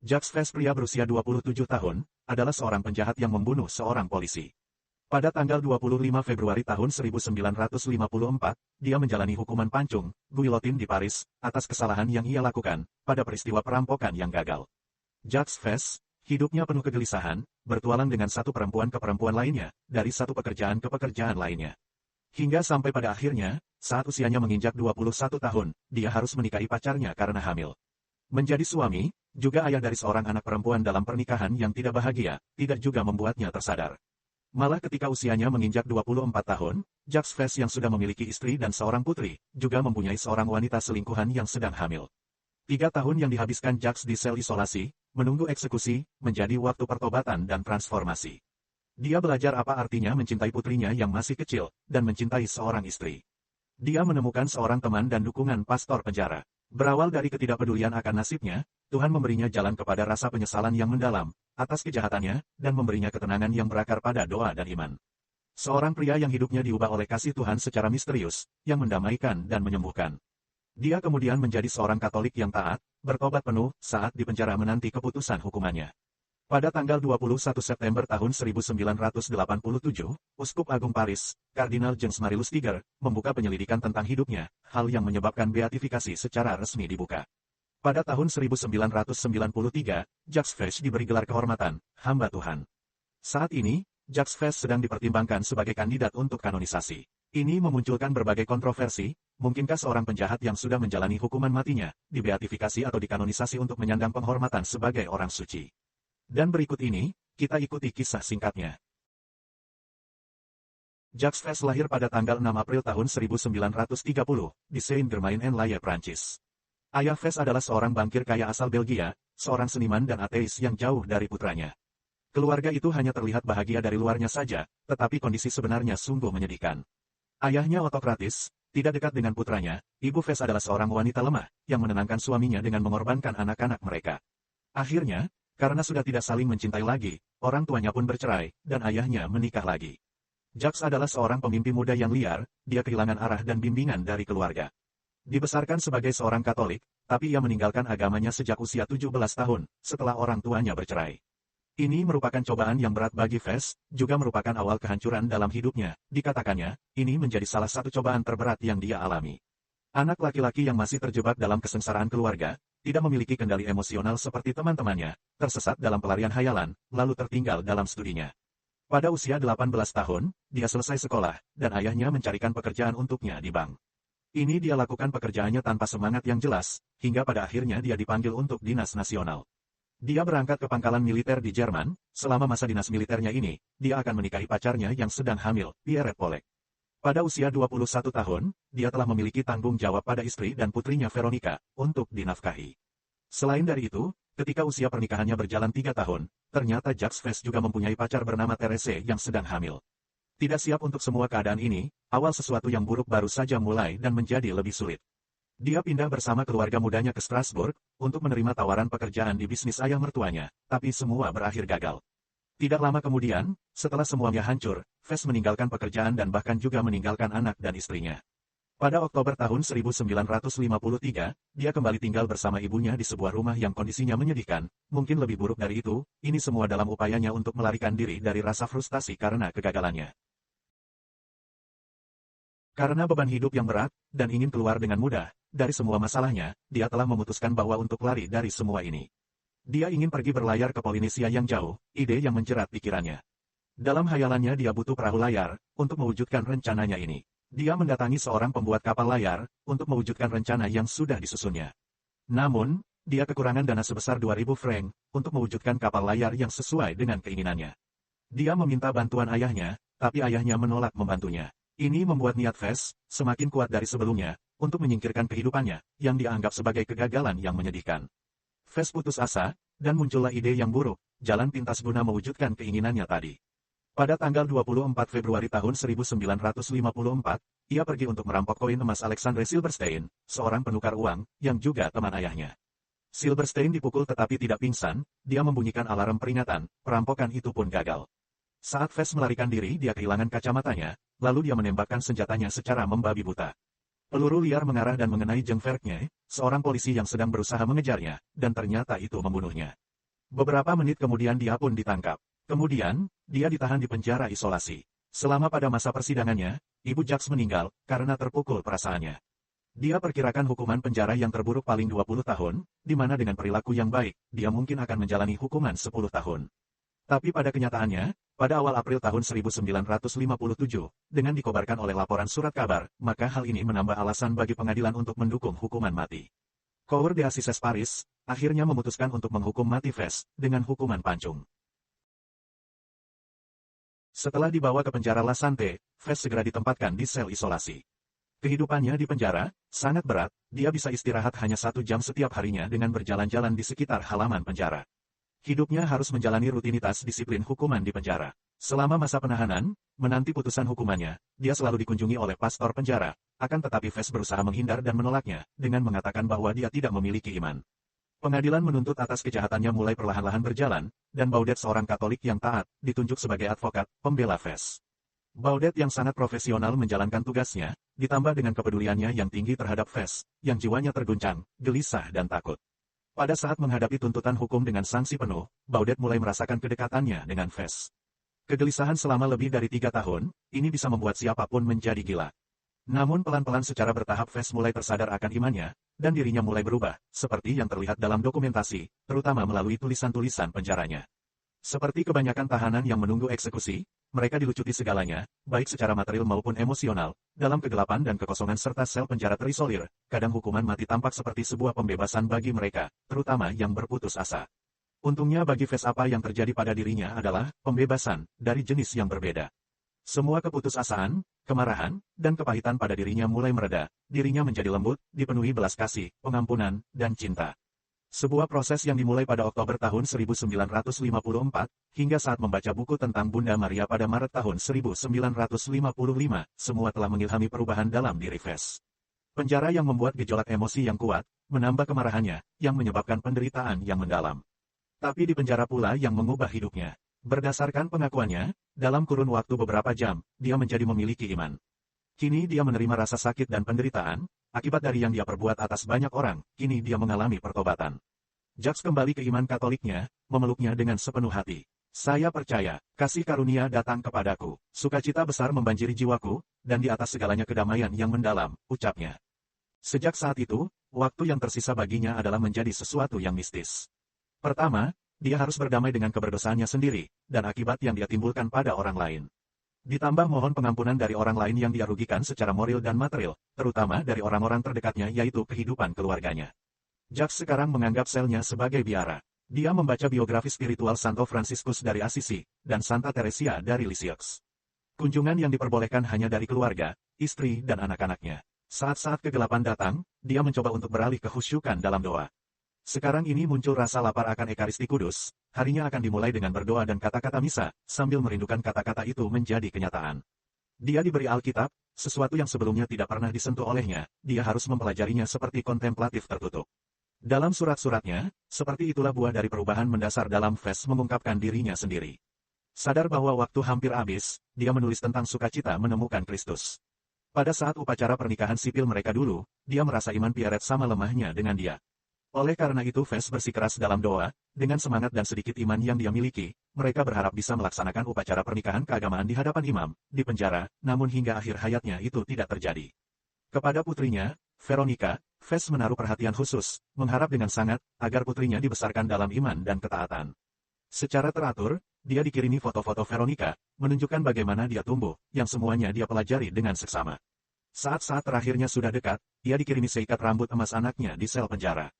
Jacques Fes, pria berusia 27 tahun, adalah seorang penjahat yang membunuh seorang polisi. Pada tanggal 25 Februari tahun 1954, dia menjalani hukuman pancung, guillotine di Paris, atas kesalahan yang ia lakukan, pada peristiwa perampokan yang gagal. Jacques Fes, hidupnya penuh kegelisahan, bertualang dengan satu perempuan ke perempuan lainnya, dari satu pekerjaan ke pekerjaan lainnya. Hingga sampai pada akhirnya, saat usianya menginjak 21 tahun, dia harus menikahi pacarnya karena hamil. Menjadi suami, juga ayah dari seorang anak perempuan dalam pernikahan yang tidak bahagia, tidak juga membuatnya tersadar. Malah ketika usianya menginjak 24 tahun, Jacques Fes yang sudah memiliki istri dan seorang putri, juga mempunyai seorang wanita selingkuhan yang sedang hamil. 3 tahun yang dihabiskan Jacques di sel isolasi, menunggu eksekusi, menjadi waktu pertobatan dan transformasi. Dia belajar apa artinya mencintai putrinya yang masih kecil, dan mencintai seorang istri. Dia menemukan seorang teman dan dukungan pastor penjara. Berawal dari ketidakpedulian akan nasibnya, Tuhan memberinya jalan kepada rasa penyesalan yang mendalam, atas kejahatannya, dan memberinya ketenangan yang berakar pada doa dan iman. Seorang pria yang hidupnya diubah oleh kasih Tuhan secara misterius, yang mendamaikan dan menyembuhkan. Dia kemudian menjadi seorang Katolik yang taat, bertobat penuh, saat di penjara menanti keputusan hukumannya. Pada tanggal 21 September tahun 1987, Uskup Agung Paris, Kardinal James Marilus Tiger, membuka penyelidikan tentang hidupnya, hal yang menyebabkan beatifikasi secara resmi dibuka. Pada tahun 1993, Jacques Fes diberi gelar kehormatan, hamba Tuhan. Saat ini, Jacques Fes sedang dipertimbangkan sebagai kandidat untuk kanonisasi. Ini memunculkan berbagai kontroversi, mungkinkah seorang penjahat yang sudah menjalani hukuman matinya, dibeatifikasi atau dikanonisasi untuk menyandang penghormatan sebagai orang suci. Dan berikut ini, kita ikuti kisah singkatnya. Jacques Fes lahir pada tanggal 6 April tahun 1930, di Saint-Germain-en-Laye, Prancis. Ayah Fes adalah seorang bankir kaya asal Belgia, seorang seniman dan ateis yang jauh dari putranya. Keluarga itu hanya terlihat bahagia dari luarnya saja, tetapi kondisi sebenarnya sungguh menyedihkan. Ayahnya otokratis, tidak dekat dengan putranya, Ibu Fes adalah seorang wanita lemah, yang menenangkan suaminya dengan mengorbankan anak-anak mereka. Akhirnya, karena sudah tidak saling mencintai lagi, orang tuanya pun bercerai, dan ayahnya menikah lagi. Jacques adalah seorang pemimpi muda yang liar, dia kehilangan arah dan bimbingan dari keluarga. Dibesarkan sebagai seorang Katolik, tapi ia meninggalkan agamanya sejak usia 17 tahun, setelah orang tuanya bercerai. Ini merupakan cobaan yang berat bagi Fes, juga merupakan awal kehancuran dalam hidupnya, dikatakannya, ini menjadi salah satu cobaan terberat yang dia alami. Anak laki-laki yang masih terjebak dalam kesengsaraan keluarga, tidak memiliki kendali emosional seperti teman-temannya, tersesat dalam pelarian hayalan, lalu tertinggal dalam studinya. Pada usia 18 tahun, dia selesai sekolah, dan ayahnya mencarikan pekerjaan untuknya di bank. Ini dia lakukan pekerjaannya tanpa semangat yang jelas, hingga pada akhirnya dia dipanggil untuk dinas nasional. Dia berangkat ke pangkalan militer di Jerman, selama masa dinas militernya ini, dia akan menikahi pacarnya yang sedang hamil, Pierrette Polek. Pada usia 21 tahun, dia telah memiliki tanggung jawab pada istri dan putrinya Veronica, untuk dinafkahi. Selain dari itu, ketika usia pernikahannya berjalan 3 tahun, ternyata Jacques Fes juga mempunyai pacar bernama Therese yang sedang hamil. Tidak siap untuk semua keadaan ini, awal sesuatu yang buruk baru saja mulai dan menjadi lebih sulit. Dia pindah bersama keluarga mudanya ke Strasbourg, untuk menerima tawaran pekerjaan di bisnis ayah mertuanya, tapi semua berakhir gagal. Tidak lama kemudian, setelah semuanya hancur, Fes meninggalkan pekerjaan dan bahkan juga meninggalkan anak dan istrinya. Pada Oktober tahun 1953, dia kembali tinggal bersama ibunya di sebuah rumah yang kondisinya menyedihkan, mungkin lebih buruk dari itu, ini semua dalam upayanya untuk melarikan diri dari rasa frustasi karena kegagalannya. Karena beban hidup yang berat, dan ingin keluar dengan mudah, dari semua masalahnya, dia telah memutuskan bahwa untuk lari dari semua ini. Dia ingin pergi berlayar ke Polinesia yang jauh, ide yang menjerat pikirannya. Dalam hayalannya dia butuh perahu layar, untuk mewujudkan rencananya ini. Dia mendatangi seorang pembuat kapal layar, untuk mewujudkan rencana yang sudah disusunnya. Namun, dia kekurangan dana sebesar 2.000 franc, untuk mewujudkan kapal layar yang sesuai dengan keinginannya. Dia meminta bantuan ayahnya, tapi ayahnya menolak membantunya. Ini membuat niat Fes, semakin kuat dari sebelumnya, untuk menyingkirkan kehidupannya, yang dianggap sebagai kegagalan yang menyedihkan. Fes putus asa, dan muncullah ide yang buruk, jalan pintas guna mewujudkan keinginannya tadi. Pada tanggal 24 Februari tahun 1954, ia pergi untuk merampok koin emas Alexandre Silberstein, seorang penukar uang, yang juga teman ayahnya. Silberstein dipukul tetapi tidak pingsan, dia membunyikan alarm peringatan, perampokan itu pun gagal. Saat Fes melarikan diri dia kehilangan kacamatanya, lalu dia menembakkan senjatanya secara membabi buta. Peluru liar mengarah dan mengenai Jean Vergne, seorang polisi yang sedang berusaha mengejarnya, dan ternyata itu membunuhnya. Beberapa menit kemudian dia pun ditangkap. Kemudian, dia ditahan di penjara isolasi. Selama pada masa persidangannya, Ibu Jacques meninggal karena terpukul perasaannya. Dia perkirakan hukuman penjara yang terburuk paling 20 tahun, di mana dengan perilaku yang baik, dia mungkin akan menjalani hukuman 10 tahun. Tapi pada kenyataannya, pada awal April tahun 1957, dengan dikobarkan oleh laporan surat kabar, maka hal ini menambah alasan bagi pengadilan untuk mendukung hukuman mati. Cour d'Assises Paris akhirnya memutuskan untuk menghukum mati Fes dengan hukuman pancung. Setelah dibawa ke penjara La Santé, Fes segera ditempatkan di sel isolasi. Kehidupannya di penjara sangat berat, dia bisa istirahat hanya 1 jam setiap harinya dengan berjalan-jalan di sekitar halaman penjara. Hidupnya harus menjalani rutinitas disiplin hukuman di penjara. Selama masa penahanan, menanti putusan hukumannya, dia selalu dikunjungi oleh pastor penjara, akan tetapi Fes berusaha menghindar dan menolaknya, dengan mengatakan bahwa dia tidak memiliki iman. Pengadilan menuntut atas kejahatannya mulai perlahan-lahan berjalan, dan Baudet seorang Katolik yang taat, ditunjuk sebagai advokat, pembela Fes. Baudet yang sangat profesional menjalankan tugasnya, ditambah dengan kepeduliannya yang tinggi terhadap Fes, yang jiwanya terguncang, gelisah dan takut. Pada saat menghadapi tuntutan hukum dengan sanksi penuh, Baudet mulai merasakan kedekatannya dengan Fes. Kegelisahan selama lebih dari 3 tahun, ini bisa membuat siapapun menjadi gila. Namun pelan-pelan secara bertahap Fes mulai tersadar akan imannya, dan dirinya mulai berubah, seperti yang terlihat dalam dokumentasi, terutama melalui tulisan-tulisan penjaranya. Seperti kebanyakan tahanan yang menunggu eksekusi, mereka dilucuti segalanya, baik secara material maupun emosional, dalam kegelapan dan kekosongan serta sel penjara terisolir, kadang hukuman mati tampak seperti sebuah pembebasan bagi mereka, terutama yang berputus asa. Untungnya bagi Fes apa yang terjadi pada dirinya adalah pembebasan dari jenis yang berbeda. Semua keputusasaan, kemarahan, dan kepahitan pada dirinya mulai mereda, dirinya menjadi lembut, dipenuhi belas kasih, pengampunan, dan cinta. Sebuah proses yang dimulai pada Oktober tahun 1954, hingga saat membaca buku tentang Bunda Maria pada Maret tahun 1955, semua telah mengilhami perubahan dalam diri Fes. Penjara yang membuat gejolak emosi yang kuat, menambah kemarahannya, yang menyebabkan penderitaan yang mendalam. Tapi di penjara pula yang mengubah hidupnya. Berdasarkan pengakuannya, dalam kurun waktu beberapa jam, dia menjadi memiliki iman. Kini dia menerima rasa sakit dan penderitaan, akibat dari yang dia perbuat atas banyak orang, kini dia mengalami pertobatan. Jacques kembali ke iman Katoliknya, memeluknya dengan sepenuh hati. Saya percaya, kasih karunia datang kepadaku, sukacita besar membanjiri jiwaku, dan di atas segalanya kedamaian yang mendalam, ucapnya. Sejak saat itu, waktu yang tersisa baginya adalah menjadi sesuatu yang mistis. Pertama, dia harus berdamai dengan keberdosaannya sendiri, dan akibat yang dia timbulkan pada orang lain. Ditambah mohon pengampunan dari orang lain yang dia rugikan secara moral dan material, terutama dari orang-orang terdekatnya yaitu kehidupan keluarganya. Jacques sekarang menganggap selnya sebagai biara. Dia membaca biografi spiritual Santo Franciscus dari Assisi, dan Santa Teresia dari Lisieux. Kunjungan yang diperbolehkan hanya dari keluarga, istri dan anak-anaknya. Saat-saat kegelapan datang, dia mencoba untuk beralih kehusyukan dalam doa. Sekarang ini muncul rasa lapar akan Ekaristi Kudus, harinya akan dimulai dengan berdoa dan kata-kata misa, sambil merindukan kata-kata itu menjadi kenyataan. Dia diberi Alkitab, sesuatu yang sebelumnya tidak pernah disentuh olehnya, dia harus mempelajarinya seperti kontemplatif tertutup. Dalam surat-suratnya, seperti itulah buah dari perubahan mendasar dalam Fes mengungkapkan dirinya sendiri. Sadar bahwa waktu hampir habis, dia menulis tentang sukacita menemukan Kristus. Pada saat upacara pernikahan sipil mereka dulu, dia merasa iman Pierret sama lemahnya dengan dia. Oleh karena itu Fes bersikeras dalam doa, dengan semangat dan sedikit iman yang dia miliki, mereka berharap bisa melaksanakan upacara pernikahan keagamaan di hadapan imam, di penjara, namun hingga akhir hayatnya itu tidak terjadi. Kepada putrinya, Veronica, Fes menaruh perhatian khusus, mengharap dengan sangat, agar putrinya dibesarkan dalam iman dan ketaatan. Secara teratur, dia dikirimi foto-foto Veronica, menunjukkan bagaimana dia tumbuh, yang semuanya dia pelajari dengan seksama. Saat-saat terakhirnya sudah dekat, dia dikirimi seikat rambut emas anaknya di sel penjara.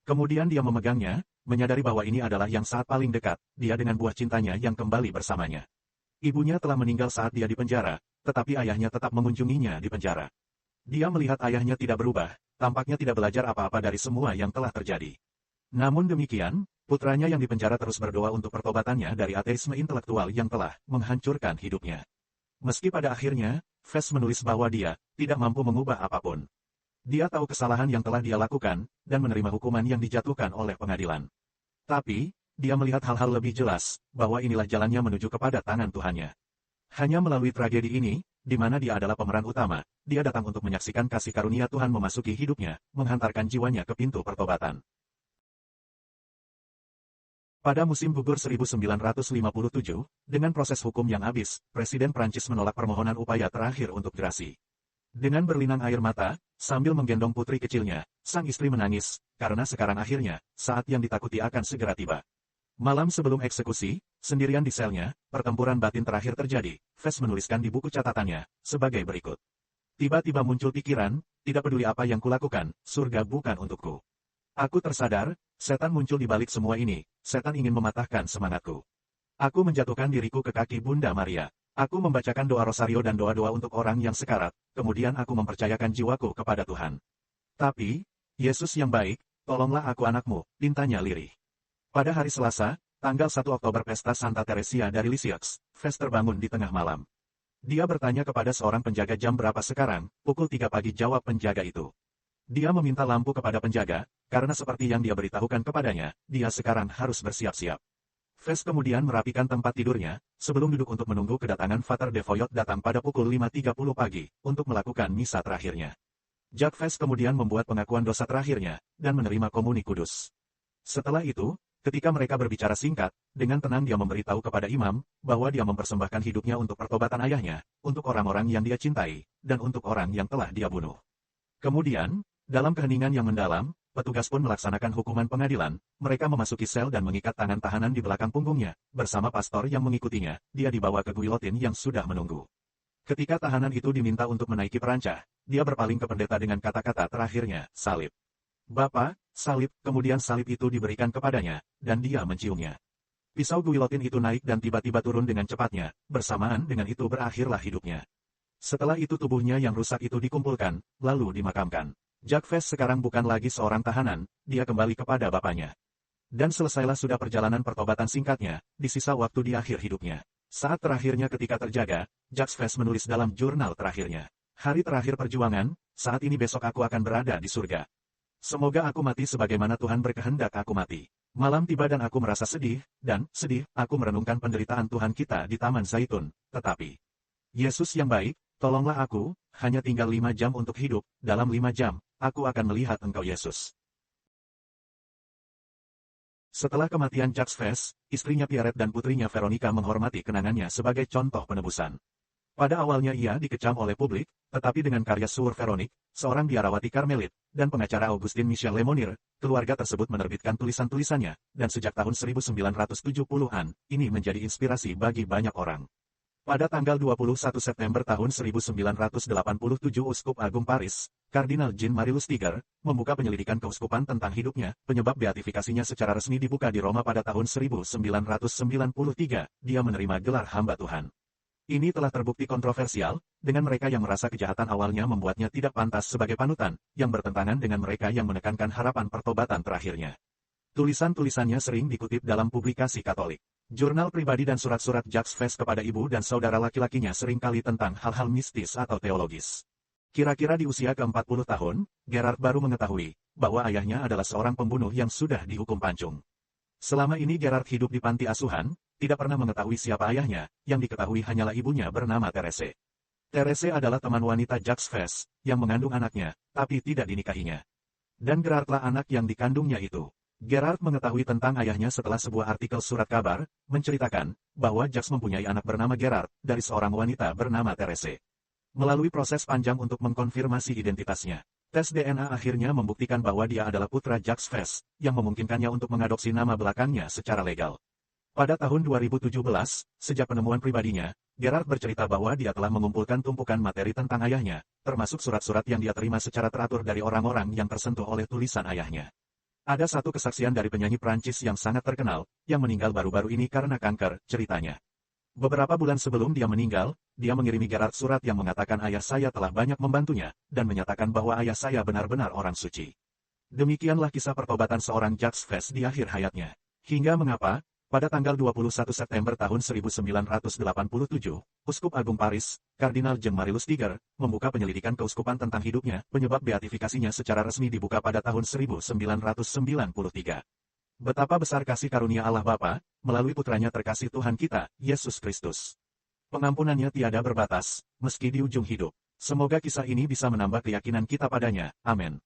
Kemudian dia memegangnya, menyadari bahwa ini adalah yang saat paling dekat, dia dengan buah cintanya yang kembali bersamanya. Ibunya telah meninggal saat dia di penjara, tetapi ayahnya tetap mengunjunginya di penjara. Dia melihat ayahnya tidak berubah, tampaknya tidak belajar apa-apa dari semua yang telah terjadi. Namun demikian, putranya yang dipenjara terus berdoa untuk pertobatannya dari ateisme intelektual yang telah menghancurkan hidupnya. Meski pada akhirnya, Fes menulis bahwa dia tidak mampu mengubah apapun. Dia tahu kesalahan yang telah dia lakukan, dan menerima hukuman yang dijatuhkan oleh pengadilan. Tapi, dia melihat hal-hal lebih jelas, bahwa inilah jalannya menuju kepada tangan Tuhannya. Hanya melalui tragedi ini, di mana dia adalah pemeran utama, dia datang untuk menyaksikan kasih karunia Tuhan memasuki hidupnya, menghantarkan jiwanya ke pintu pertobatan. Pada musim gugur 1957, dengan proses hukum yang habis, Presiden Prancis menolak permohonan upaya terakhir untuk gerasi. Dengan berlinang air mata, sambil menggendong putri kecilnya, sang istri menangis, karena sekarang akhirnya, saat yang ditakuti akan segera tiba. Malam sebelum eksekusi, sendirian di selnya, pertempuran batin terakhir terjadi. Fes menuliskan di buku catatannya, sebagai berikut. Tiba-tiba muncul pikiran, tidak peduli apa yang kulakukan, surga bukan untukku. Aku tersadar, setan muncul di balik semua ini, setan ingin mematahkan semangatku. Aku menjatuhkan diriku ke kaki Bunda Maria. Aku membacakan doa rosario dan doa-doa untuk orang yang sekarat, kemudian aku mempercayakan jiwaku kepada Tuhan. Tapi, Yesus yang baik, tolonglah aku anakmu, pintanya lirih. Pada hari Selasa, tanggal 1 Oktober pesta Santa Teresia dari Lisieux, Fes terbangun di tengah malam. Dia bertanya kepada seorang penjaga jam berapa sekarang, pukul 3 pagi jawab penjaga itu. Dia meminta lampu kepada penjaga, karena seperti yang dia beritahukan kepadanya, dia sekarang harus bersiap-siap. Fes kemudian merapikan tempat tidurnya, sebelum duduk untuk menunggu kedatangan Pater de Foyot datang pada pukul 5.30 pagi, untuk melakukan misa terakhirnya. Jacques Fes kemudian membuat pengakuan dosa terakhirnya, dan menerima komuni kudus. Setelah itu, ketika mereka berbicara singkat, dengan tenang dia memberitahu kepada imam, bahwa dia mempersembahkan hidupnya untuk pertobatan ayahnya, untuk orang-orang yang dia cintai, dan untuk orang yang telah dia bunuh. Kemudian, dalam keheningan yang mendalam, petugas pun melaksanakan hukuman pengadilan, mereka memasuki sel dan mengikat tangan tahanan di belakang punggungnya, bersama pastor yang mengikutinya, dia dibawa ke guillotin yang sudah menunggu. Ketika tahanan itu diminta untuk menaiki perancah, dia berpaling ke pendeta dengan kata-kata terakhirnya, salib. Bapa, salib, kemudian salib itu diberikan kepadanya, dan dia menciumnya. Pisau guillotin itu naik dan tiba-tiba turun dengan cepatnya, bersamaan dengan itu berakhirlah hidupnya. Setelah itu tubuhnya yang rusak itu dikumpulkan, lalu dimakamkan. Jacques Fes sekarang bukan lagi seorang tahanan, dia kembali kepada bapaknya. Dan selesailah sudah perjalanan pertobatan singkatnya, di sisa waktu di akhir hidupnya. Saat terakhirnya ketika terjaga, Jacques Fes menulis dalam jurnal terakhirnya. Hari terakhir perjuangan, saat ini besok aku akan berada di surga. Semoga aku mati sebagaimana Tuhan berkehendak aku mati. Malam tiba dan aku merasa sedih, aku merenungkan penderitaan Tuhan kita di Taman Zaitun, tetapi Yesus yang baik, tolonglah aku, hanya tinggal 5 jam untuk hidup, dalam 5 jam, aku akan melihat Engkau Yesus. Setelah kematian Jacques Fes, istrinya Pierrette dan putrinya Veronica menghormati kenangannya sebagai contoh penebusan. Pada awalnya ia dikecam oleh publik, tetapi dengan karya Soeur Véronique, seorang biarawati Karmelit, dan pengacara Augustin Michel Lemonnier, keluarga tersebut menerbitkan tulisan-tulisannya, dan sejak tahun 1970-an, ini menjadi inspirasi bagi banyak orang. Pada tanggal 21 September tahun 1987 Uskup Agung Paris, Kardinal Jean-Marie Lustiger, membuka penyelidikan keuskupan tentang hidupnya, penyebab beatifikasinya secara resmi dibuka di Roma pada tahun 1993, dia menerima gelar hamba Tuhan. Ini telah terbukti kontroversial, dengan mereka yang merasa kejahatan awalnya membuatnya tidak pantas sebagai panutan, yang bertentangan dengan mereka yang menekankan harapan pertobatan terakhirnya. Tulisan-tulisannya sering dikutip dalam publikasi Katolik. Jurnal pribadi dan surat-surat Jacques Fes kepada ibu dan saudara laki-lakinya seringkali tentang hal-hal mistis atau teologis. Kira-kira di usia ke-40 tahun, Gerard baru mengetahui, bahwa ayahnya adalah seorang pembunuh yang sudah dihukum pancung. Selama ini Gerard hidup di panti asuhan, tidak pernah mengetahui siapa ayahnya, yang diketahui hanyalah ibunya bernama Therese. Therese adalah teman wanita Jacques Fes, yang mengandung anaknya, tapi tidak dinikahinya. Dan Gerardlah anak yang dikandungnya itu. Gerard mengetahui tentang ayahnya setelah sebuah artikel surat kabar, menceritakan, bahwa Jacques mempunyai anak bernama Gerard, dari seorang wanita bernama Therese. Melalui proses panjang untuk mengkonfirmasi identitasnya, tes DNA akhirnya membuktikan bahwa dia adalah putra Jacques Fes, yang memungkinkannya untuk mengadopsi nama belakangnya secara legal. Pada tahun 2017, sejak penemuan pribadinya, Gerard bercerita bahwa dia telah mengumpulkan tumpukan materi tentang ayahnya, termasuk surat-surat yang dia terima secara teratur dari orang-orang yang tersentuh oleh tulisan ayahnya. Ada satu kesaksian dari penyanyi Prancis yang sangat terkenal, yang meninggal baru-baru ini karena kanker, ceritanya. Beberapa bulan sebelum dia meninggal, dia mengirimi Gerard surat yang mengatakan ayah saya telah banyak membantunya, dan menyatakan bahwa ayah saya benar-benar orang suci. Demikianlah kisah pertobatan seorang Jacques Fes di akhir hayatnya. Hingga mengapa, pada tanggal 21 September tahun 1987, Uskup Agung Paris, Kardinal Jean-Marie Lustiger, membuka penyelidikan keuskupan tentang hidupnya, penyebab beatifikasinya secara resmi dibuka pada tahun 1993. Betapa besar kasih karunia Allah Bapa, melalui putranya terkasih Tuhan kita, Yesus Kristus. Pengampunannya tiada berbatas, meski di ujung hidup. Semoga kisah ini bisa menambah keyakinan kita padanya. Amin.